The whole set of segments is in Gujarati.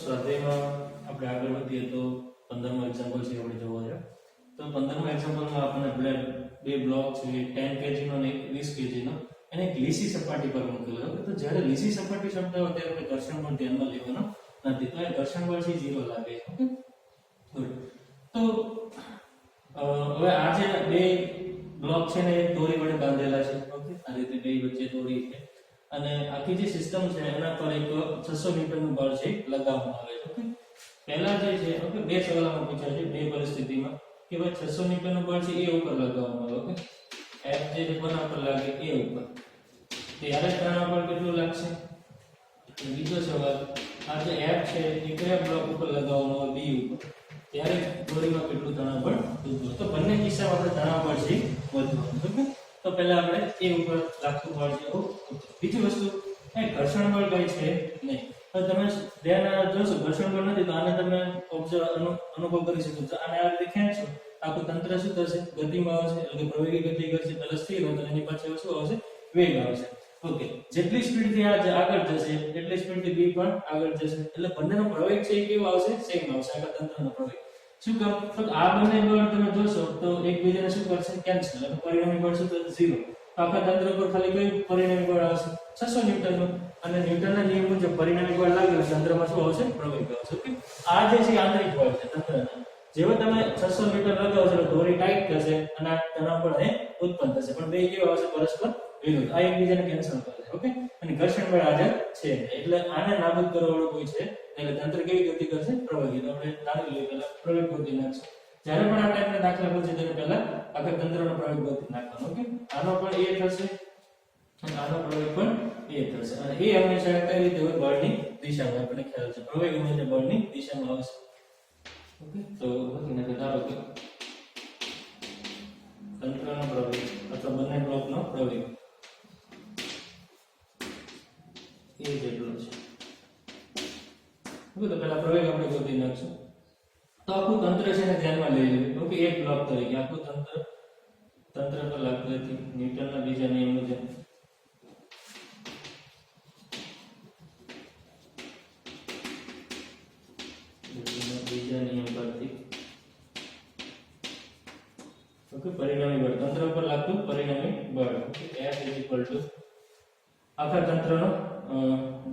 સ્વાધ્યાયમાં આપણે આગળ વધીએ તો 15મો એક્ઝામ્પલ છે આપણે જોવો છે. તો 15મા એક્ઝામ્પલમાં આપણને બે બ્લોક છે 10 kg નો અને 20 kg નો એને એક લીસી સપાટી પર મૂકેલો છે. તો જ્યારે લીસી સપાટી શબ્દ આવે ત્યારે આપણે ઘર્ષણ બળ ધ્યાનમાં લેવાનો નથી. તો એ ઘર્ષણ બળ છે 0 લાગે છે. Okay good. તો હવે આ જે બે બ્લોક છે ને એક દોરી વડે બાંધેલા છે. ઓકે આ રીતે બે વચ્ચે દોરી છે અને આખી જે સિસ્ટમ છે એના પર એક 600 ન્યૂટનનું બળ છે લગાવવામાં આવે છે. ઓકે પહેલા જે છે ઓકે બે સવાલોમાં પૂછાય છે બે પરિસ્થિતિમાં કે ભાઈ 600 ન્યૂટનનું બળ છે એ ઉપર લગાવવામાં આવે. ઓકે F જે છે કોના પર લાગે એ ઉપર. ત્યારે તણાવ બળ કેટલું લાગશે? બીજો સવાલ આ જે F છે એ કયા બ્લોક ઉપર લગાવવામાં આવે? B ઉપર. ત્યારે દોરીમાં કેટલું તણાવ બળ ઉદ્ભવે? તો બંને કિસ્સામાં આપણે તણાવ બળ છે વધવાનું. ઓકે તો પહેલા આપણે એ ઉપર લાગતું બળ છે. બીજી વસ્તુ એ ઘર્ષણ બળ કઈ છે નહીં. તો તમે ધ્યાન જોશો ઘર્ષણ બળ નથી તો આને તમે અનુભવ કરી શકો છો. આને આ રીતે ખેંચશો આખું તંત્ર શું થશે? ગતિમાં આવશે. એટલે કે પ્રવેગી ગતિ કરશે પહેલા સ્થિર હોય એની પાછળ શું આવશે? વેગ આવશે. ઓકે જેટલી સ્પીડથી આ આગળ જશે એટલી સ્પીડથી બી પણ આગળ જશે. એટલે બંનેનો પ્રવેગ છે એ કેવો આવશે? સેમ આવશે. આખા તંત્રનો પ્રવેગ શું કામ? તો આ બંને બળ તમે જોશો તો એકબીજાને શું કરશે? કેન્સલ. એટલે પરિણામી બળ શું થશે? 0. આખા તંત્ર પર ખાલી કયું પરિણામી બળ આવશે? 600 ન્યૂટનનું. અને ન્યૂટનના નિયમ મુજબ પરિણામી બળ લાગે એટલે તંત્રમાં શું આવશે? પ્રવેગ આવશે. ઓકે આ જે છે આંતરિક બળ છે તંત્રના. જેવો તમે 600 ન્યૂટન લગાવશો એટલે દોરી ટાઈટ થશે અને આ તણાવ બળ અહીં ઉત્પન્ન થશે. પણ બે કેવા આવશે? પરસ્પર વિરુદ્ધ. આ એકબીજાને કેન્સલ કરશે. ઓકે અને ઘર્ષણ બળ હાજર છે એટલે આને નાબૂદ કરવા વાળો કોઈ છે એટલે તંત્ર કેવી ગતિ કરશે? પ્રવેગી. તો આપણે ધારી લઈએ પહેલા પ્રવેગ ગતિ નાખશું. જ્યારે પણ આ ટાઈપના દાખલા પૂછે ત્યારે પહેલા આખા તંત્રનો પ્રવેગ ગતિ નાખવાનો. ઓકે આનો પણ એ થશે અને આનો પ્રવેગ પણ એ થશે. અને એ હંમેશા કઈ રીતે હોય? બળની દિશામાં. આપણને ખ્યાલ છે પ્રવેગ હંમેશા બળની દિશામાં આવશે. ઓકે તો લખીને ધારો કે તંત્રનો પ્રવેગ અથવા બંને બ્લોકનો પ્રવેગ એ જેટલો છે. ઓકે તો પહેલા પ્રવેગ આપણે ગોતી નાખશું. તો આખું તંત્ર છે ને ધ્યાનમાં લઈ લેવું. ઓકે એક બ્લોક તરીકે આખું તંત્ર પર લાગતું નથી ન્યૂટનના બીજા નિયમ મુજબ ઓકે પરિણામી બળ તંત્ર ઉપર લાગતું પરિણામી બળ. ઓકે F આખા તંત્રનો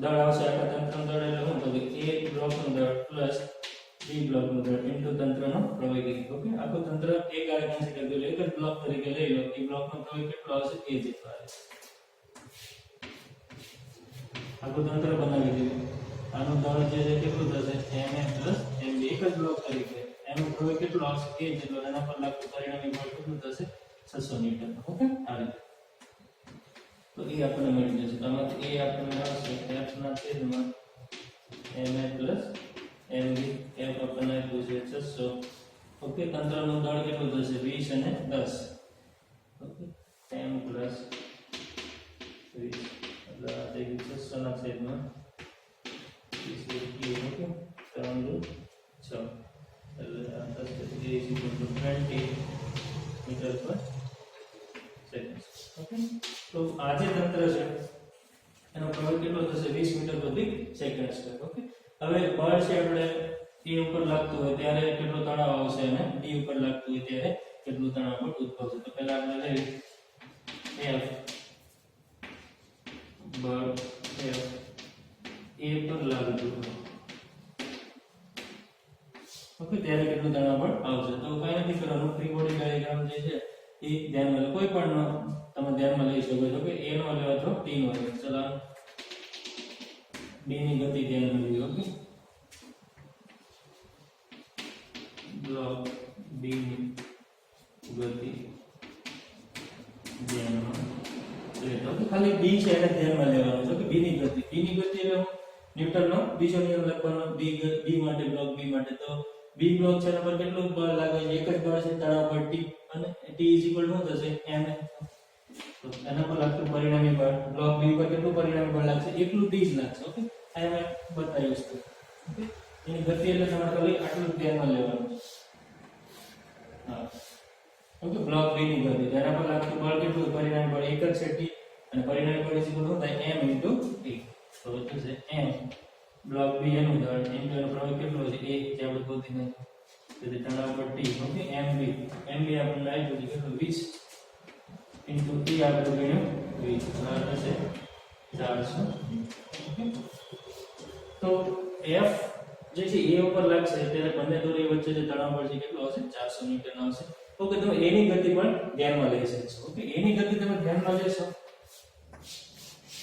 દળ આવશે. આખા તંત્રનો દળ એટલે શું? તો કે A બ્લોકનું દળ પ્લસ B બ્લોકનું દળ ઇન્ટુ તંત્રનો પ્રવેગ. ઓકે આખું તંત્ર એક આરે કન્સિડર કરી લો. એક જ બ્લોક તરીકે લઈ લો. એ બ્લોકનો પ્રવેગ કેટલો આવશે? A જેટલો આવશે. આખું તંત્ર બનાવી દીધું. આનું દળ જે છે કેટલું થશે? Ma plus Mb. એક જ બ્લોક તરીકે એનો પ્રવેગ કેટલો આવશે? A જેટલો. એના પર લાગતું પરિણામી બળ કેટલું થશે? 600 ન્યૂટન. ઓકે આ રીતે તો એ આપણને મળી જશે. આમાંથી એ આપણને આવશે F ના છેદમાં Ma પ્લસ Mb. F આપણને આપ્યું છે 600. ઓકે તંત્રનું દળ કેટલું થશે? 20 અને 10. ઓકે M પ્લસ 20 એટલે આ થઈ ગયું 600 ના છેદમાં 20. ઓકે 3 2 6 એટલે આ થશે A = 20 મીટર પર સેકન્ડ. ઓકે તો આ જે તંત્ર છે એનો પ્રવેગ કેટલો થશે? 20 મીટર પ્રતિ સેકન્ડ સ્ક્વેર. ઓકે હવે બળ છે આપણે A ઉપર લાગતું હોય ત્યારે કેટલો તણાવ આવશે અને B ઉપર લાગતું હોય ત્યારે કેટલું તણાવ બળ ઉદ્ભવશે. તો પહેલા આપણે લઈએ F બળ F A પર લાગતું હોય ઓકે ત્યારે કેટલું તણાવ બળ આવશે. તો કઈ નથી કરવાનું. ફ્રી બોડી ડાયાગ્રામ જે છે એ ધ્યાનમાં લો. કોઈ પણ તમે ધ્યાનમાં લઈ શકો છો કે A નો લે અથવા T નો લે. ચલો B ની ગતિ ધ્યાનમાં લઈએ. ઓકે બ્લોક B ની ગતિ ધ્યાનમાં લેતો. તો ખાલી B છે એને ધ્યાનમાં લેવાનું છે કે B ની ગતિ. B ની ગતિ એટલે ન્યૂટનનો બીજો નિયમ લખવાનો. B માટે બ્લોક B માટે તો B બ્લોક છે એના પર કેટલું બળ લાગે છે? એક જ બળ છે તણાવ બળ T અને T શું થશે? Ma. તો એના પર લાગતું પરિણામી બળ બ્લોક B પર કેટલું પરિણામી બળ લાગશે? એકલું T જ લાગશે. ઓકે આ મેં બતાવ્યું છે. ઓકે એની ગતિ એટલે તમારે ખાલી આટલું ધ્યાનમાં લેવાનું છે. હા ઓકે બ્લોક B ની ગતિ એના પર લાગતું બળ કેટલું? પરિણામી બળ એક જ છે T અને પરિણામી બળ શું થાય? M * T. તો થશે M બ્લોક બી એનું દળ ઇન્ટુ એનો પ્રવેગ કેટલો છે a જે આપણે ગોતી નાખ્યો તેથી તણાવ પર t ઓકે mb આપણને આપ્યું છે કેટલું 20 ઇન્ટુ t આપણે ગણ્યું 20 બરાબર છે 400 ઓકે તો f જે છે a ઉપર લાગશે ત્યારે બંને દોરી વચ્ચે જે તણાવ બળ છે કેટલો હશે 400 ન્યૂટન આવશે ઓકે તમે a ની ગતિ પણ ધ્યાનમાં લઈ શકશો ઓકે a ની ગતિ તમે ધ્યાનમાં લેશો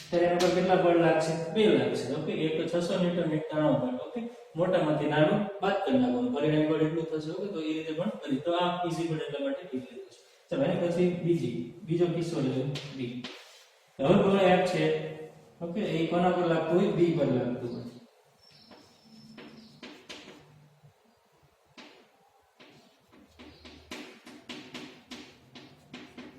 ત્યારે એના પર કેટલા બળ લાગશે 2 લાગશે ઓકે એક તો 600 ન્યૂટન એક તણાવ બળ ઓકે મોટામાંથી નાનું બાદ કરી નાખવાનું પરિણામ બળ એટલું થશે ઓકે તો એ રીતે પણ કરી તો આ ઈઝી બળ એટલા માટે ઠીક લીધું છે ચાલો એની પછી બીજો કિસ્સો લઈએ બી હવે બળ F છે ઓકે એ કોના પર લાગતું હોય બી પર લાગતું હોય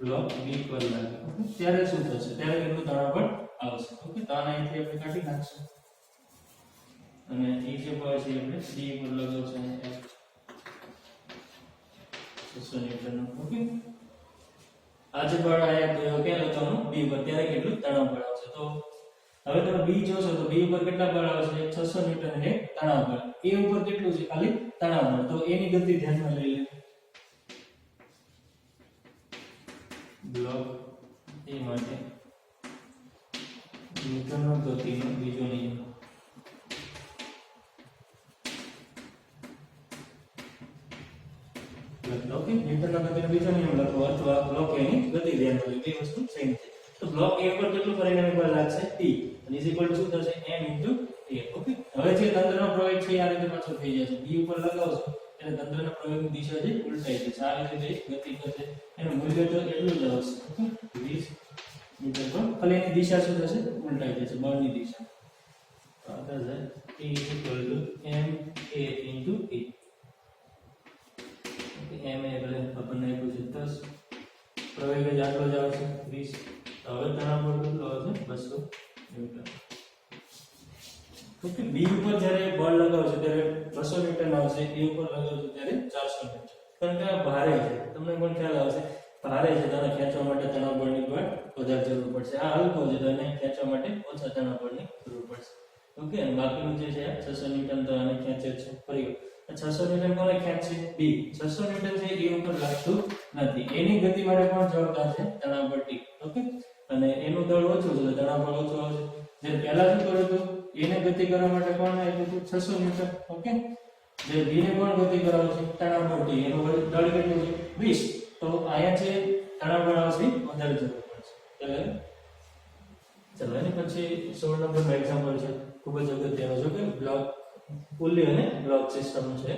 બ્લોક બી પર લાગે ઓકે ત્યારે શું થશે ત્યારે કેટલું તણાવ બળ આવશે ઓકે તો આને અહીંથી આપણે કાઢી નાખશું અને એ જે બળ છે આપણે ડી પર લગાવશું અને 600 ન્યૂટન ઓકે આ જે બળ આયા ક્યાં લગાવવાનું બી પર ત્યારે કેટલું તણાવ બળ આવશે તો હવે તમે બી જોશો તો બી ઉપર કેટલા બળ આવશે 600 ન્યૂટન અને તણાવ બળ એ ઉપર કેટલું છે ખાલી તણાવ બળ તો એની ગતિ ધ્યાનમાં લઈ લે બ્લોક એ માટે ન્યૂટનનો ગતિનો બીજો નિયમ ઓકે ન્યૂટનનો ગતિનો બીજો નિયમ લખો અથવા બ્લોક એની ગતિ ધ્યાનમાં લો બે વસ્તુ સેમ છે તો બ્લોક a પર કેટલું પરિણામી બળ લાગશે t અને ઇઝ ઇક્વલ ટુ શું થશે m * a ઓકે હવે જે તંત્રનો પ્રવેગ છે આ રીતે પાછો થઈ જશે b ઉપર લગાવશો એટલે તંત્રના પ્રવેગની દિશા જે ઉલટાઈ જશે આ રીતે ગતિ કરશે એનું મૂલ્ય તો એટલું જ આવશે ઓકે 20 મીટર પર ખાલી એની દિશા શું થશે ઉલટાઈ જશે બળની દિશા તો આ થશે t = m a * a m એટલે આપણને આપ્યું છે 10 પ્રવેગ જ આટલો જ આવશે 20 તો હવે તણાવ બળ કેટલો આવશે 200 ન્યૂટન ઓકે બી ઉપર જ્યારે બળ લગાવશો ત્યારે 200 ન્યૂટન આવશે એ ઉપર લગાવશો ત્યારે 400 ન્યૂટન કારણ કે આ ભારે છે તમને પણ ખ્યાલ આવશે ભારે છે તેને ખેંચવા માટે તણાવ બળની પણ વધારે જરૂર પડશે આ હલકો છે તો એને ખેંચવા માટે ઓછા તણાવ બળની જરૂર પડશે ઓકે અને બાકીનું જે છે 600 ન્યૂટન તો આને ખેંચે છે ફરી 600 ન્યૂટન કોને ખેંચશે બી 600 ન્યૂટન છે એ ઉપર લાગતું નથી એની ગતિ માટે પણ જવાબદાર છે તણાવ બળ ટી ઓકે અને એનું દળ ઓછું છે તણાવ બળ ઓછું આવશે જે પહેલા શું કર્યું હતું એને ગતિ કરવા માટે કોણ આપ્યું હતું 600 ન્યૂટન ઓકે જે બી ને કોણ ગતિ કરાવે છે તણાવ બળ ટી એનું દળ કેટલું છે 20 તો આયા છે તણાવ બળ આવશે વધારે જરૂર પડશે ચલો એની પછી 16 નંબરનું એક્ઝામ્પલ છે ખૂબ જ અગત્યનું છે કે બ્લોક પુલી અને બ્લોક સિસ્ટમ છે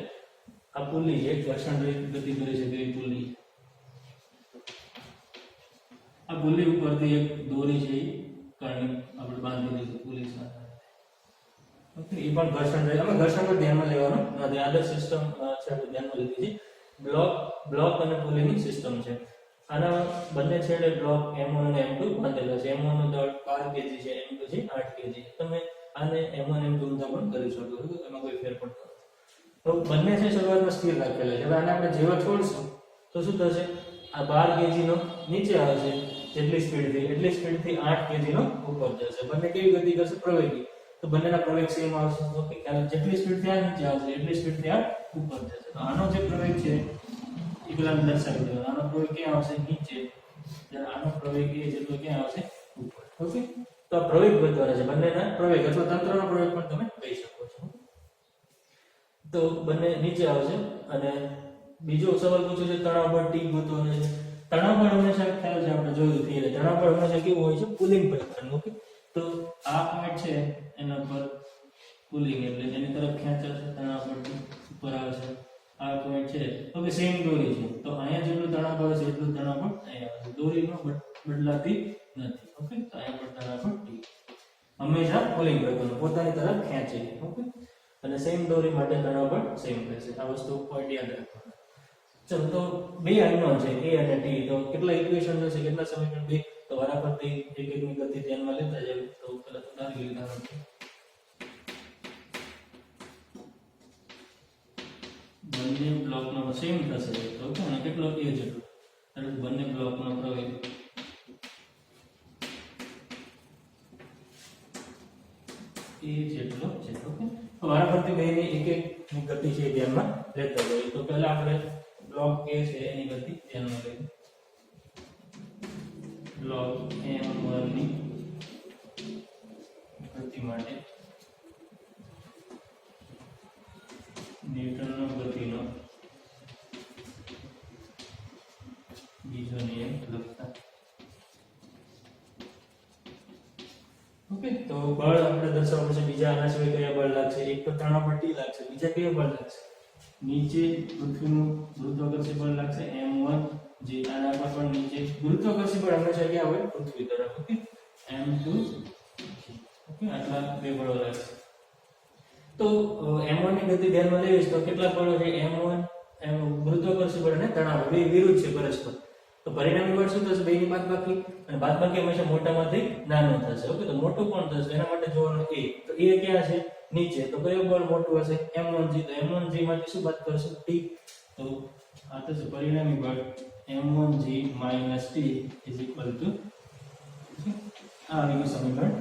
આ પુલી છે ઘર્ષણ રહિત ગતિ કરી શકે એવી પુલી આ પુલી ઉપરથી એક દોરી છે કાઢી આપણે બાંધી દીધી પુલી સાથે ઓકે એ પણ ઘર્ષણ રહિત અમે ઘર્ષણ પર ધ્યાનમાં લેવાનું નથી આદર્શ સિસ્ટમ છે આપણે ધ્યાનમાં લીધી છે બ્લોક અને પુલીની સિસ્ટમ છે આના બંને છેડે બ્લોક m1 અને m2 બાંધેલા છે m1 નું દળ 12 kg છે m2 છે 8 kg તમે આને m1 m2 નું પણ કરી શકો છો એમાં કોઈ ફેર પડતો નથી તો બંને છે શરૂઆતમાં સ્થિર રાખેલા છે હવે આને આપણે જેવા છોડશું તો શું થશે આ 12 kg નો નીચે આવશે એટલી સ્પીડથી 8 kg નો ઉપર જશે બંને કેવી ગતિ કરશે પ્રવેગી તો બંનેના પ્રવેગ સેમ આવશે ઓકે કારણ જેટલી સ્પીડથી આ નીચે આવશે એટલી સ્પીડથી આ ઉપર જશે તો આનો જે પ્રવેગ છે એ પેલા દર્શાવી દો આનો પ્રવેગ ક્યાં આવશે નીચે જ્યારે આનો પ્રવેગ એ જેટલો ક્યાં આવશે ઉપર ઓકે તો આ પ્રવેગ વધવાના છે બંનેના પ્રવેગ અથવા તંત્રનો પ્રવેગ પણ તમે કહી શકો છો તો બંને નીચે આવશે અને બીજો સવાલ પૂછ્યો છે તણાવ બળ ટી ગોતવાનો છે તણાવ બળ હંમેશા ખ્યાલ છે આપણે જોયું થિયરી તણાવ બળ હંમેશા કેવું હોય છે પુલિંગ પ્રકારનું ઓકે તો આ પોઈન્ટ છે એના પર પુલિંગ એટલે એની તરફ ખેંચાશે તણાવ બળ ઉપર આવશે આ પોઈન્ટ છે ઓકે સેમ દોરી છે તો અહીંયા જેટલું તણાવ બળ છે એટલું તણાવ બળ અહીંયા આવશે દોરીમાં બદલાતી નથી ઓકે તો અહીંયા પર તણાવ બળ ટી હંમેશા પુલિંગ પ્રકારનું પોતાની તરફ ખેંચે ઓકે અને સેમ દોરી માટે તણાવ બળ સેમ રહેશે આ વસ્તુ પોઈન્ટ યાદ રાખવાનું ચલો તો બે અનનોન છે a અને t તો કેટલા ઇક્વેશન છે કેટલા સમીકરણ બે તો વારાફરતી એક એકની ગતિ ધ્યાનમાં લેતા જાવ તો પહેલા તો તારી ઉદાહરણ બંને બ્લોકનો સેમ થશે તો કોને કેટલો a જેટલો એટલે બંને બ્લોકનો પ્રવેગ એ જેટલો છે. ઓકે, તો વારાફરતી બેની એક એક ની ગતિ છે એ ધ્યાનમાં લેતા જઈએ. તો પહેલા આપણે બ્લોક A છે એની ગતિ ધ્યાનમાં લઈએ. બ્લોક M1 ની ગતિ માટે ન્યૂટનનો ગતિનો બીજો નિયમ લખતા. ઓકે, તો બળ આપણે દર્શાવવું પડશે. બીજા આના સિવાય કયા બળ લાગશે? એક તો તણાવ પર T લાગશે, બીજા કયા બળ લાગશે? નીચે પૃથ્વીનું ગુરુત્વાકર્ષણ બળ લાગશે M1, જે આના પર પણ નીચે ગુરુત્વાકર્ષણ બળ હંમેશા ક્યાં હોય? પૃથ્વી તરફ. Okay, M2. ઓકે, આટલા બે બળો લાગશે. તો M1 ની ગતિ ધ્યાનમાં લેવી તો કેટલા બળો છે? M1 ગુરુત્વાકર્ષણ બળ અને તણાવ બે વિરુદ્ધ છે પરસ્પર. તો પરિણામી બળ શું થશે? બેની બાદબાકી, અને બાદબાકી હંમેશા મોટામાંથી નાનું થશે. ઓકે, તો મોટું કોણ થશે? એના માટે જોવાનું A. તો A ક્યાં છે? નીચે. તો કયું બળ મોટું હશે? M1G. તો M1G માંથી શું બાદ કરશું? T. તો આ થશે પરિણામી બળ M1G - T આ આવી સમીકરણ.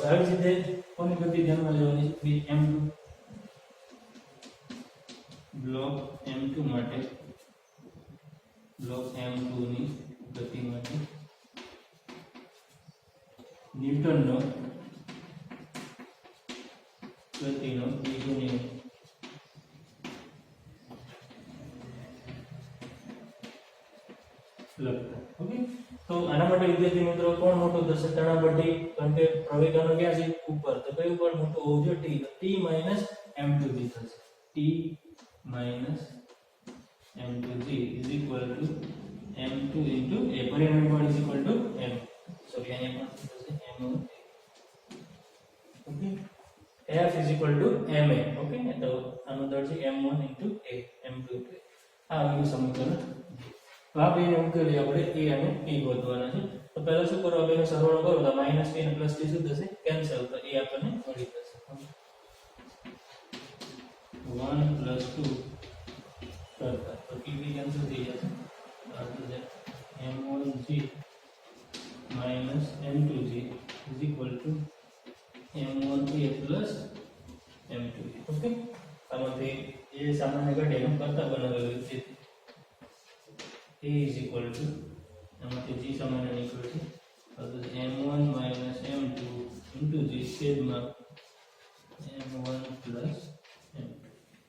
આવી રીતે કોની ગતિ ધ્યાનમાં લેવાની છે? M2. બ્લોક M2 માટે બ્લોક M2 ની ગતિ માટે ન્યૂટનનો ગતિનો બીજો નિયમ. ઓકે, તો આના માટે વિદ્યાર્થી મિત્રો કોણ મોટું થશે? તણાવ પર T, કારણ કે પ્રવેગનો ક્યાં છે? ઉપર. તો કયું બળ મોટું હોવું જોઈએ? T. તો T - M2G થશે. T - M2G is equal to M2 into A. પરિણામી બળ is equal to M. Sorry, અહીંયા પણ થશે M1. Okay, F is equal to Ma. Okay, તો આનો દળ છે M1 into A, M2 into A. આ આવ્યું સમીકરણ. તો આ બેને ઉકેલી આપણે A અને T ગોતવાના છે. તો પહેલા શું કરો? બેનો સરવાળો કરો તો -T અને +T શું થશે? કેન્સલ. તો A આપણને મળી જશે. 1 + 2 કરતા તો P કેન્સલ થઈ જશે. M1G - M2G is equal to M1A plus M2A. Okay, આમાંથી એ સામાન્ય ઘટે એમ કરતા બનાવેલું છે. A is equal to આમાંથી G સામાન્ય નીકળે છે. તો M1 - M2 into G છેદમાં M1 plus M2.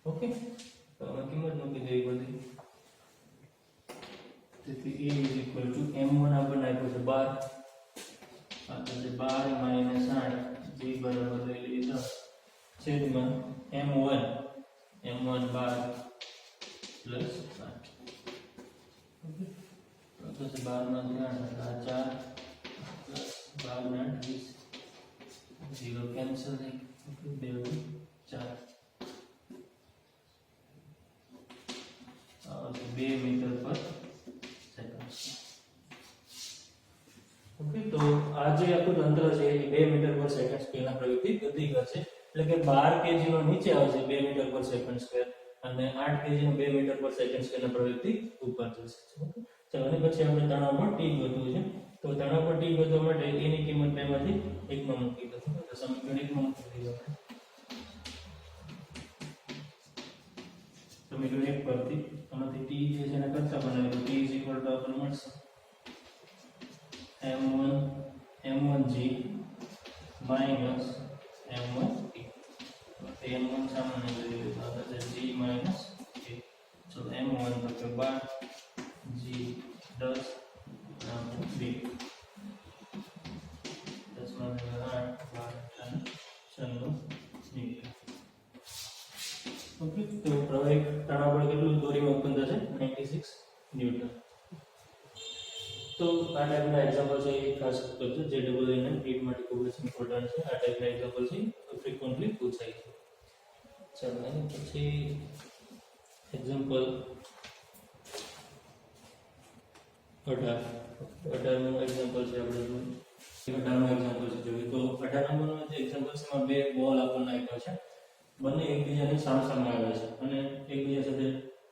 ઓકે, તો આમાં કિંમત મૂકી દેવી બધી. તેથી A is equal to M1 આપણને આપ્યું છે 12. આ થશે 12 - 8. G બરાબર લઈ લીધા છેદમાં M1 12 plus 8. ઓકે, તો થશે 12 માંથી 8 4 plus 12 - 20. 0 કેન્સલ થઈ ગયું. 2 4 2 મીટર પર સેકન્ડ. ઓકે, તો આ જે આખું તંત્ર છે એ 2 મીટર પર સેકન્ડ સ્ક્વેરના પ્રવૃત્તિ ગતિ કરશે. એટલે કે 12 kg નો નીચે આવશે 2 મીટર પર સેકન્ડ સ્ક્વેર, અને 8 kg નો 2 મીટર પર સેકન્ડ સ્ક્વેરના પ્રવૃત્તિ ઉપર જશે. ઓકે, ચાલો અને પછી આપણે તણાવ પર T ગોતવું છે. તો તણાવ પર T ગોતવા માટે A ની કિંમત બેમાંથી એકમાં મૂકી દો. તો સમીકરણ 1 માં મૂકી દઈએ આપણે. સમીકરણ 1 પરથી આમાંથી T જે છે એને કરતા બનાવીએ તો T is equal to આપણને મળશે M1G minus M1T. તો M1 સામાન્ય લઈ લીધું તો આ G minus T. So M1 તો કે 12, G 10, B 10 માં 8 12 96 મીટર. ઓકે, તો પ્રવેગ તણાવ બળ કેટલું દોરીમાં ઉત્પન્ન થશે? 96 ન્યૂટન. તો આ ટાઈપના એક્ઝામ્પલ છે એ ખાસ કરજો. જે ડબલ અને હીટ માટે ખૂબ જ ઇમ્પોર્ટન્ટ છે. આ ટાઈપના એક્ઝામ્પલ છે ફ્રીક્વન્ટલી પૂછાય છે. ચાલો અને પછી એક્ઝામ્પલ 18નું એક્ઝામ્પલ છે આપણે જોઈએ. 18નું એક્ઝામ્પલ છે જોઈએ. તો 18 નંબરનો જે એક્ઝામ્પલ છે એમાં બે બોલ આપણને આપ્યા છે. બંને એકબીજાની સામસામે આવે છે અને એકબીજા સાથે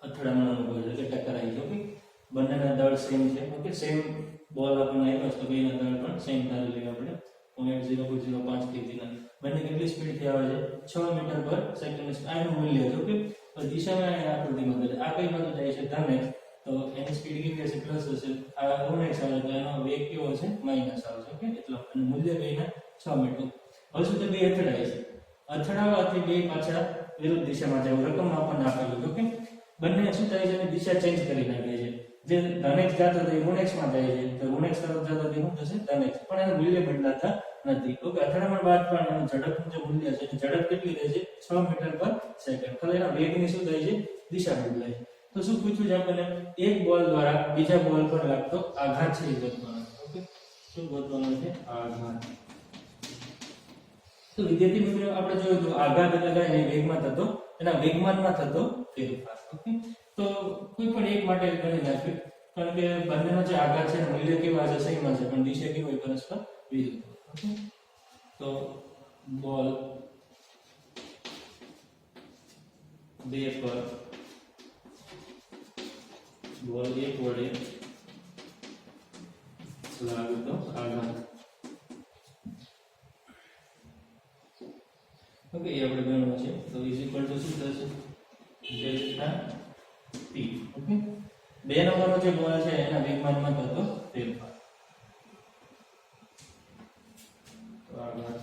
અથડામણ અનુભવે છે કે ટકરાય છે. ઓકે, બંનેના દળ સેમ છે. ઓકે, સેમ બોલ આપણને આપ્યા છે તો બેના દળ પણ સેમ ધારી લઈએ આપણે. 0.05 kg ના બંને કેટલી સ્પીડ થી આવે છે 6 મીટર પર સેકન્ડ આનું મૂલ્ય છે ઓકે તો દિશામાં આ આકૃતિમાં બતાવે આ કઈ બાજુ જાય છે ધન x તો એની સ્પીડ કેટલી હશે પ્લસ હશે આ ઋણ x આવે તો એનો વેગ કેવો હશે માઈનસ આવશે ઓકે એટલે અને મૂલ્ય બેના 6 મીટર હવે શું તે બે અથડાય છે અથડાવાથી બે પાછા વિરુદ્ધ દિશામાં જાય રકમ આપણને આપેલું ઓકે બંને શું થાય છે દિશા ચેન્જ કરી નાખે છે જે ધન x જાતો તો ઋણ x માં જાય છે તો ઋણ x તરફ જાતો તો શું થશે ધન x પણ એનું મૂલ્ય બદલાતા નથી ઓકે અથડામણ બાદ પણ એનું ઝડપનું જે મૂલ્ય છે ઝડપ કેટલી રહે છે 6 મીટર પર સેકન્ડ ખાલી એના વેગની શું થાય છે દિશા બદલાય છે તો શું પૂછ્યું છે આપણને એક બોલ દ્વારા બીજા બોલ પર લાગતો આઘાત છે એ ગોતવાનો ઓકે શું ગોતવાનો છે આઘાત તો વિદ્યાર્થી મિત્રો આપણે જોયું તો આઘાત એટલે કઈ વેગમાં થતો એના વેગમાનમાં થતો ફેરફાર ઓકે તો કોઈ પણ એક માટે ગણી નાખ્યું કારણ કે બંનેનો જે આઘાત છે મૂલ્ય કેવા છે સેમ છે પણ દિશા કેવી હોય પરસ્પર વિરુદ્ધ ઓકે તો બોલ 2 પર બોલ 1 વડે લાગતો આઘાત ઓકે એ આપણે ગણવું છે તો ઇઝ ઇક્વલ ટુ શું થશે ડેલ્ટા p ઓકે બે નંબરનો જે બોલ છે એના વેગમાનમાં થતો ફેરફાર તો આઘાત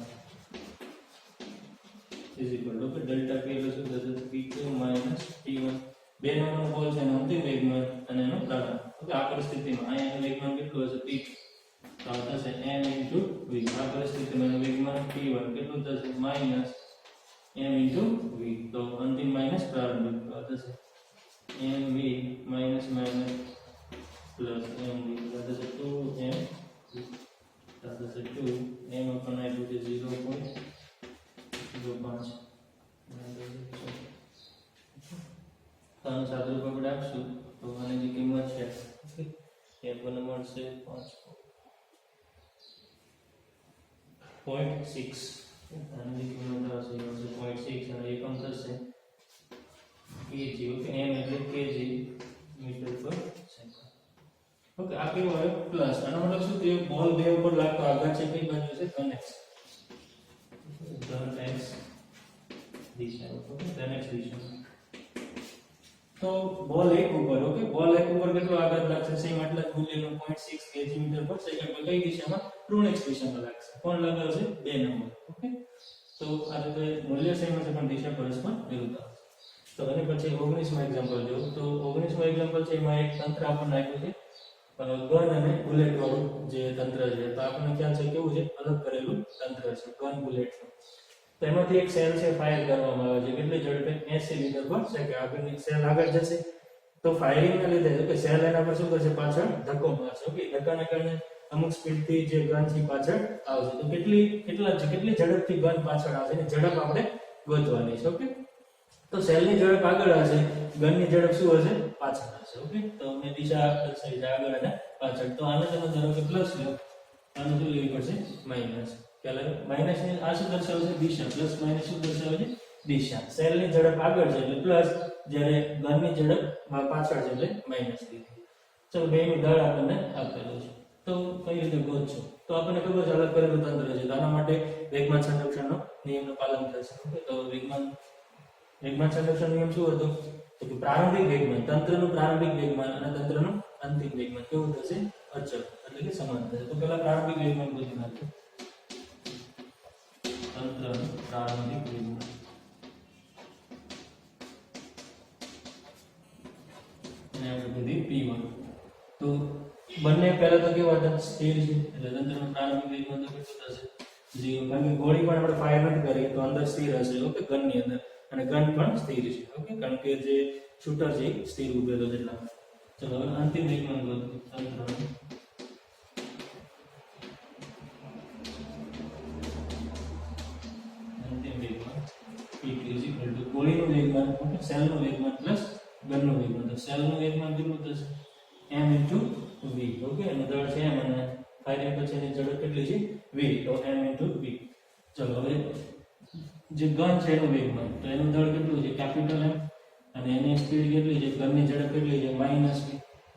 is equal to delta p એટલે શું થશે p2 p1 બે નંબરનો બોલ છે એનો અંતિમ વેગમાન અને એનો પ્રારંભ ઓકે આ પરિસ્થિતિમાં અહીંયા વેગમાન કેટલું હશે p તો થશે m v આ પરિસ્થિતિમાં વેગમાન p1 કેટલું થશે માઈનસ m v તો અંતિમ માઈનસ પ્રારંભિક તો થશે mv minus minus plus mv that is 2m that is 2 m upon I do 0.05 સાત રૂપિયા આપણે આપશું તો આની જે કિંમત છે એ આપણને મળશે 5.6 આની જે કિંમત આવશે 0.6 અને એકમ થશે kg ઓકે m એટલે kg મીટર પર સેકન્ડ ઓકે આ કેવું આવે પ્લસ આનો મતલબ શું થયું બોલ બે ઉપર લાગતો આઘાત છે કઈ બાજુ છે ધન x દિશા ઓકે ધન x દિશા તો બોલ 1 ઉપર ઓકે બોલ 1 ઉપર કેટલો આઘાત લાગશે સેમ આટલા જ મૂલ્યનો 0.6 kg મીટર પર સેકન્ડ પર કઈ દિશામાં ઋણ x દિશામાં લાગશે કોણ લગાવશે બે નંબર ઓકે તો આ રીતે મૂલ્ય સેમ હશે પણ દિશા પરસ્પર વિરુદ્ધ આવશે તો અને પછી 19મો એક્ઝામ્પલ જો તો 19મો એક્ઝામ્પલ છે એમાં એક તંત્ર આપણને આપ્યું છે ગન અને બુલેટ વાળું જે તંત્ર છે તો આપણને ખ્યાલ છે કેવું છે અલગ કરેલું તંત્ર છે ગન બુલેટ તો એમાંથી એક સેલ છે ફાયર કરવામાં આવે છે કેટલી ઝડપે 80 મીટર પર સેકન્ડ આગળની સેલ આગળ જશે તો ફાયરિંગ ના લીધે કે સેલ એના પર શું કરશે પાછળ ધક્કો મારશે ઓકે ધક્કાના કારણે અમુક સ્પીડ થી જે ગન થી પાછળ આવશે તો કેટલી ઝડપથી ગન પાછળ આવશે એની ઝડપ આપણે ગોતવાની છે ઓકે તો સેલની ઝડપ આગળ હશે ગનની ઝડપ શું હશે પાછળ હશે ઓકે તો મેં દિશા દર્શાવી છે આગળ અને પાછળ તો આને તમે ધારો કે પ્લસ લો આને શું લેવી પડશે માઈનસ ચાલો માઈનસ ની આ શું દર્શાવે છે દિશા પ્લસ માઈનસ શું દર્શાવે છે દિશા સેલની ઝડપ આગળ છે એટલે પ્લસ જ્યારે ગનની ઝડપ પાછળ છે એટલે માઈનસ લીધી ચલો બેની દળ આપણને આપેલું છે તો કઈ રીતે ગોતશો તો આપણને ખબર છે અલગ કરેલું તંત્ર છે તો આના માટે વેગમાન સંરક્ષણનો નિયમનું પાલન થશે ઓકે તો વેગમાન સંરક્ષણ નિયમ શું હતો તો કે પ્રારંભિક વેગમાન તંત્રનું પ્રારંભિક વેગમાન અને તંત્રનું અંતિમ વેગમાન કેવું થશે અચળ એટલે કે સમાન થશે તો પહેલા પ્રારંભિક વેગમાન ગોતી નાખો તંત્રનું પ્રારંભિક વેગમાન અને આપણે કીધી p1 તો બંને પહેલા તો કેવા હતા સ્થિર છે એટલે તંત્રનું પ્રારંભિક વેગમાન તો કેટલું થશે 0 કારણ કે ગોળી પણ આપણે ફાયર નથી કરી તો અંદર સ્થિર હશે ઓકે ગનની અંદર અને ગન પણ સ્થિર છે ઓકે કારણ કે જે શૂટર છે સ્થિર ઉભેલો છે એટલા ચલો હવે અંતિમ વેગમાન ગોતો તંત્રનું અંતિમ વેગમાન p2 ગોળીનું વેગમાન ઓકે સેલનું વેગમાન પ્લસ ગનનું વેગમાન તો સેલનું વેગમાન કેટલું થશે m * v ઓકે એનો દળ છે m અને ફાયરિંગ પછીની ઝડપ કેટલી છે v તો m * v ચલો હવે જે ગન છે એનું વેગમાન તો એનું દળ કેટલું છે કેપિટલ M અને એની સ્પીડ કેટલી છે ગનની ઝડપ કેટલી છે માઈનસ v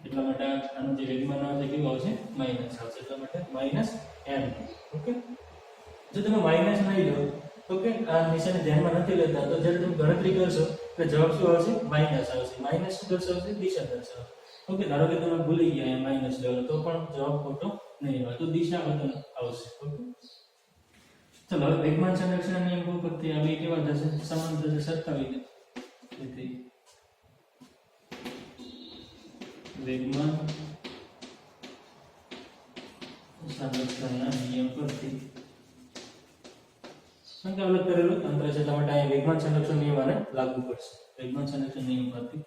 એટલા માટે આનું જે વેગમાન આવશે કેવું આવશે માઈનસ આવશે એટલા માટે -m ઓકે જો તમે માઇનસ નહીં લો, ઓકે, આ નિશાને ધ્યાનમાં નથી લેતા, તો જ્યારે તમે ગણતરી કરશો તો જવાબ શું આવશે? માઇનસ આવશે. માઇનસ શું દર્શાવશે? દિશા દર્શાવશે. ઓકે, ધારો કે તમે ભૂલી ગયા માઇનસ લેવાનો, તો પણ જવાબ ખોટો નહીં આવે, તો દિશા બદલ આવશે. ઓકે, ચલો હવે વેગમાન સંરક્ષણ નિયમ પરથી આ બે કેવા થશે? સમાન થશે, સરખાવી દે. તેથી વેગમાન સંરક્ષણના નિયમ પરથી અલગ કરેલું તંત્ર છે, એટલા માટે અહીં વેગમાન સંરક્ષણ નિયમ આને લાગુ પડશે. વેગમાન સંરક્ષણ નિયમ પરથી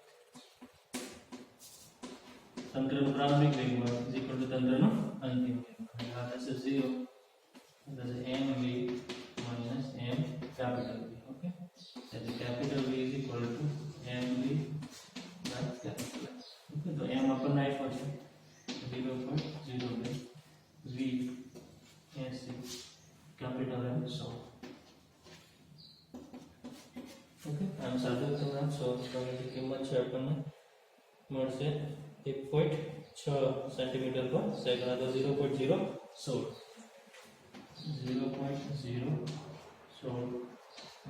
તંત્રનું પ્રારંભિક વેગમાન તંત્રનું અંતિમ વેગમાન, આ થશે 0, થશે mv minus m capital V. Okay, so capital V is equal to mv by capital V. Okay, તો m આપણને આપ્યો છે 0.02 v s capital M 100. Okay, આમ સાદું તમે 100 ની કિંમત છે આપણને મળશે 1.6 સેન્ટીમીટર પર સેકન્ડ, આ તો 0.016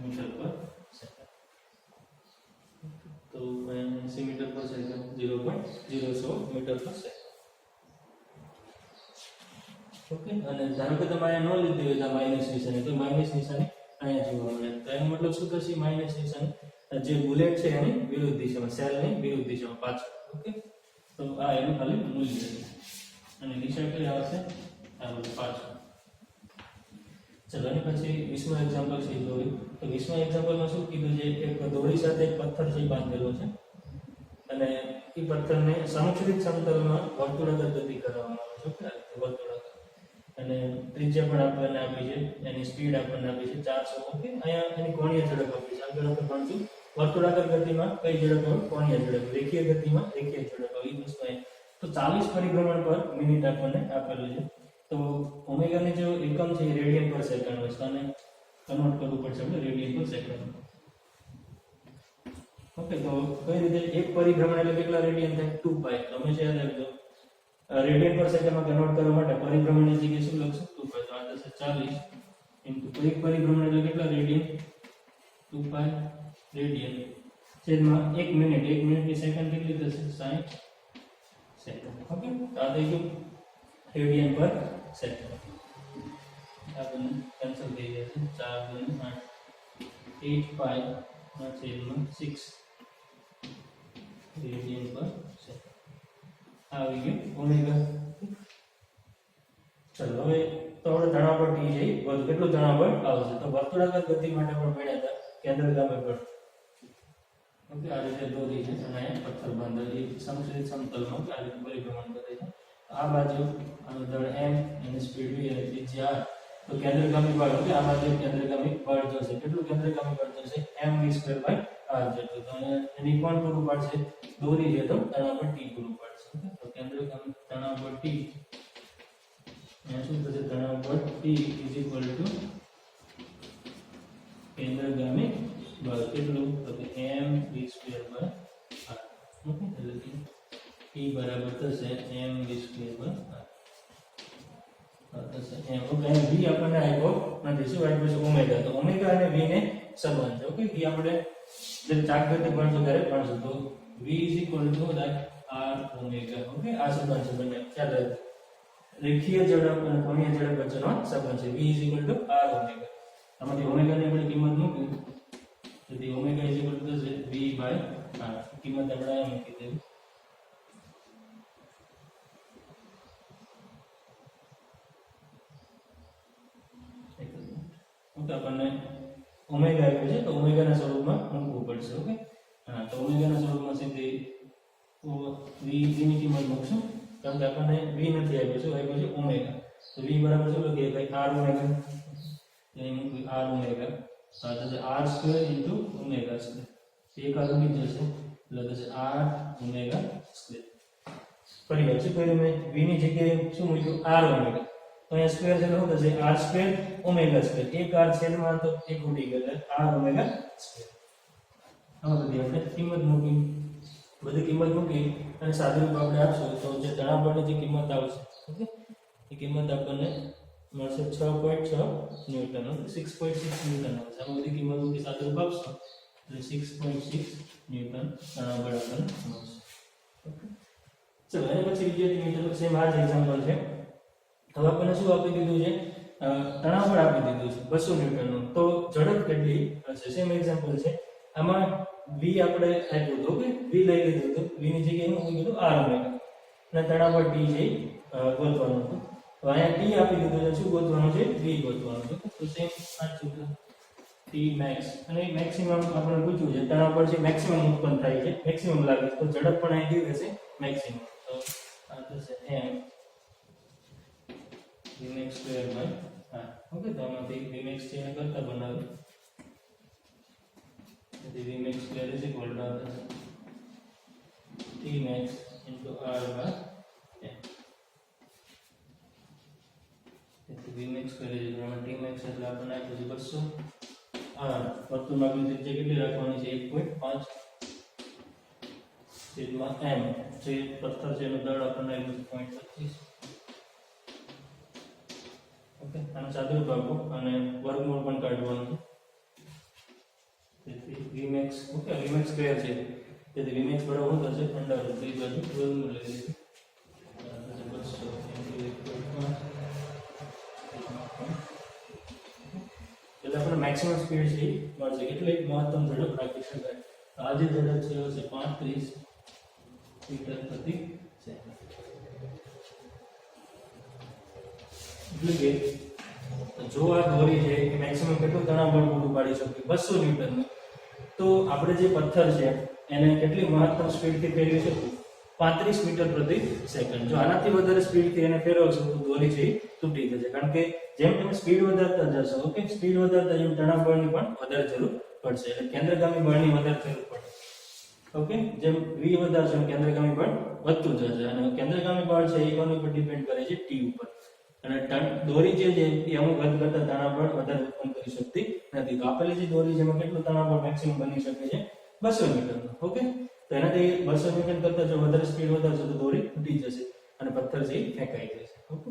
મીટર પર સેકન્ડ. તો 80 મીટર પર સેકન્ડ 0.016 મીટર પર સેકન્ડ. ઓકે, અને ધારો કે તમારે ન લીધી હોય તો માઇનસ નિશાની, તો માઇનસ નિશાની અહીંયા જોવા મળે. તો એનો મતલબ શું થશે? માઇનસ નિશાની જે બુલેટ છે એની વિરુદ્ધ દિશામાં, સેલની વિરુદ્ધ દિશામાં પાછળ. ઓકે, તો આ એનું ખાલી મૂલ્ય છે અને દિશા કઈ આવશે? આ બધું પાછળ. ચલો, અને પછી 20મું એક્ઝામ્પલ છે દોરી. તો 20મા એક્ઝામ્પલમાં શું કીધું છે? એક દોરી સાથે એક પથ્થર છે બાંધેલો છે અને એ પથ્થરને સમક્ષિત સમતલમાં વર્તુળાકાર ગતિ કરવામાં આવે છે. ઓકે, વર્તુળાકાર, અને ત્રિજ્યા પણ આપણને આપી છે, એની સ્પીડ આપણને આપી છે 400. ઓકે, અહીંયા એની કોણીય ઝડપ આપી છે. આગળ આપણે ભણશું વર્તુળાકાર ગતિમાં કઈ ઝડપ આવે? કોણીય ઝડપ. રેખીય ગતિમાં રેખીય ઝડપ આવે. એ વસ્તુ તો 40 પરિભ્રમણ પર મિનિટ આપણને આપેલું છે. તો ઓમેગાની જે એકમ છે એ રેડિયન પર સેકન્ડ હોય છે, અને કન્વર્ટ કરવું પડશે આપણે રેડિયન પર સેકન્ડ. ઓકે, તો કઈ રીતે? એક પરિભ્રમણ એટલે કેટલા રેડિયન થાય? 2π. તમે છે યાદ રાખજો, રેડિયન પર સેકન્ડમાં કન્વર્ટ કરવા માટે પરિભ્રમણની જગ્યાએ શું લખશું? 2π. તો આ થશે 40 ઇન્ટુ એક પરિભ્રમણ એટલે કેટલા રેડિયન? 2π રેડિયન છેદમાં 1 મિનિટ. 1 મિનિટની સેકન્ડ કેટલી થશે? 60 સેકન્ડ. ઓકે, આ થઈ ગયું રેડિયન પર સેકન્ડ. આ બંને કેન્સલ થઈ જશે. 4 × 8 8π છેદમાં 6 રેડિયન પર સેકન્ડ આવી ગયું ઓમેગા. ચલો, હવે તો આપણે તણાવબળ T જઈ વધુ કેટલું તણાવબળ આવશે? તો વર્તુળાકાર ગતિ માટે પણ મળ્યા હતા કેન્દ્રગામી બળ. ઓકે, આ રીતે દોરી છે અને અહીંયા પથ્થર બાંધેલી સમક્ષિત સમતલમાં આ રીતે પરિભ્રમણ કરે છે. આ બાજુ આનું દળ m અને સ્પીડ v અને ત્રિજ્યા r. તો કેન્દ્રગામી બળ, ઓકે, આ બાજુ કેન્દ્રગામી બળ જશે. કેટલું કેન્દ્રગામી બળ જશે? mv²/r જેટલું. તો એની કોણ પૂરું પાડશે? દોરી છે તો તણાવબળ T પૂરું પાડશે. ઓકે, તો કેન્દ્રગામી તણાવબળ T અહીંયા શું થશે? તણાવબળ T કેન્દ્રગામી બળ કેટલું? તો કે mv²/r. ઓકે, એટલે કે T બરાબર થશે mv²/r. થશે m. ઓકે, અને v આપણને આપ્યો નથી. શું આપ્યું છે? ઓમેગા. તો ઓમેગા અને v ને સંબંધ છે. ઓકે, v આપણે જે ચાક ગતિ ભણશું ત્યારે ભણશું. તો v = r ઓમેગા. ઓકે, આ સંબંધ છે બંને ખ્યાલ રાખજો. રેખીય ઝડપ અને કોણીય ઝડપ વચ્ચેનો સંબંધ છે. v = r omega. આમાંથી ઓમેગાની આપણે કિંમત મૂકી, તેથી ઓમેગા = થશે v/r. કિંમત આપણે અહીં મૂકી દેવી. ઓકે, આપણને ઓમેગા આપ્યું છે તો ઓમેગાના સ્વરૂપમાં મૂકવું પડશે. ઓકે, હા, તો ઓમેગાના સ્વરૂપમાં સીધી v ની કિંમત મૂકશું, કારણ કે આપણને v નથી આપ્યું. શું આપ્યું છે? ઓમેગા. તો v બરાબર શું લખીએ? ભાઈ r ઓમેગા. અહીં મૂકવી r ઓમેગા. તો આ થશે r² * ઓમેગા². એક આ ઉડી જશે એટલે થશે r ઓમેગા². ફરી વાર શું કર્યું મેં? v ની જગ્યાએ શું મૂક્યું? r omega. તો અહીંયા સ્ક્વેર છે તો થશે r² ઓમેગા². એક r છેદમાં તો એક ઉડી ગયો એટલે r ઓમેગા². હવે બધી આપણે કિંમત મૂકી, બધી કિંમત મૂકી અને સાદુરૂપ આપણે આપશું તો જે તણાવબળની જે કિંમત આવશે, ઓકે, એ કિંમત આપણને મળશે 6.6 ન્યૂટન. 6.6 ન્યૂટન આવશે. આમાં બધી કિંમત મૂકી સાથે રૂપ આપશો એટલે 6.6 ન્યૂટન તણાવ બળ આપણને મળશે. ઓકે, ચલો એના પછી વિદ્યાર્થી મિત્રો સેમ આ જ એક્ઝામ્પલ છે. હવે આપણને શું આપી દીધું છે? તણાવ બળ આપી દીધું છે 200 ન્યૂટનનું. તો ઝડપ કેટલી હશે? સેમ એક્ઝામ્પલ છે. આમાં v આપણે આપ્યું હતું કે v લઈ લીધું હતું. v ની જગ્યાએ હું મૂકી દીધું r ઓમેગા અને તણાવ બળ t છે ગોતવાનું હતું. તો અહીંયા t આપી દીધું છે, શું ગોતવાનું છે? v ગોતવાનું છે. તો સેમ આ સૂત્ર t max અને મેક્સિમમ આપણે પૂછ્યું છે તણાવ બળ છે મેક્સિમમ ઉત્પન્ન થાય છે, મેક્સિમમ લાગે તો ઝડપ પણ અહીં કેવી હશે? મેક્સિમમ. તો આ થશે m vmax square by r. Okay, તો આમાંથી vmax છે એને કરતા બનાવ્યું. તેથી vmax square is equal to tmax into r by m. તેથી vmax square is equal to tmax એટલે આપણને આપ્યું છે 200 r વર્તુળમાં આપણી ત્રિજ્યા કેટલી રાખવાની છે? 1.5 છેદમાં m. જે પથ્થર છે એનું દળ આપણને આપ્યું છે 0.25. ઓકે, આનો સાદુરૂપ આપો અને વર્ગમૂળ પણ કાઢવાનું છે. તેથી vmax, ઓકે, vmax સ્ક્વેર છે તેથી vmax બરાબર શું થશે? અંડર રૂટ 3 બાજુ વર્ગમૂળ લઈ લઈશું. એટલે આપણે મેક્સિમમ સ્પીડ છે મળશે. કેટલી મહત્તમ ઝડપ રાખી શકાય? આ જે ઝડપ છે એ છે 35 મીટર પ્રતિ સેકન્ડ. એટલે કે જો આ દોરી છે કે મેક્સિમમ કેટલું તણાવ બળ પૂરું પાડી શકે? 200 ન્યૂટન. તો આપણે જે પથ્થર છે એને કેટલી મહત્તમ સ્પીડથી ફેરવી શકું? 35 મીટર પ્રતિ સેકન્ડ. જો આનાથી વધારે સ્પીડથી એને ફેરવશો તો દોરી છે તૂટી જશે. કારણ કે જેમ તમે સ્પીડ વધારતા જશો, ઓકે, સ્પીડ વધારતા જેમ તણાવ બળની પણ વધારે જરૂર પડશે. એટલે કેન્દ્રગામી બળની વધારે જરૂર પડે. ઓકે, જેમ v વધારશો એમ કેન્દ્રગામી બળ વધતું જશે. અને કેન્દ્રગામી બળ છે એ કોની ઉપર ડિપેન્ડ કરે છે? t ઉપર. અને દોરી જે છે એ અમુક હદ કરતા તણાવ બળ વધારે ઉત્પન્ન કરી શકતી નથી. તો આપેલી જે દોરી છે એમાં કેટલું તણાવ બળ મેક્સિમમ બની શકે છે? 200 ન્યૂટન. ઓકે, તો એનાથી 200 ન્યૂટન કરતા જો વધારે સ્પીડ વધારશો તો દોરી તૂટી જશે અને પથ્થર છે ફેંકાઈ જશે. ઓકે.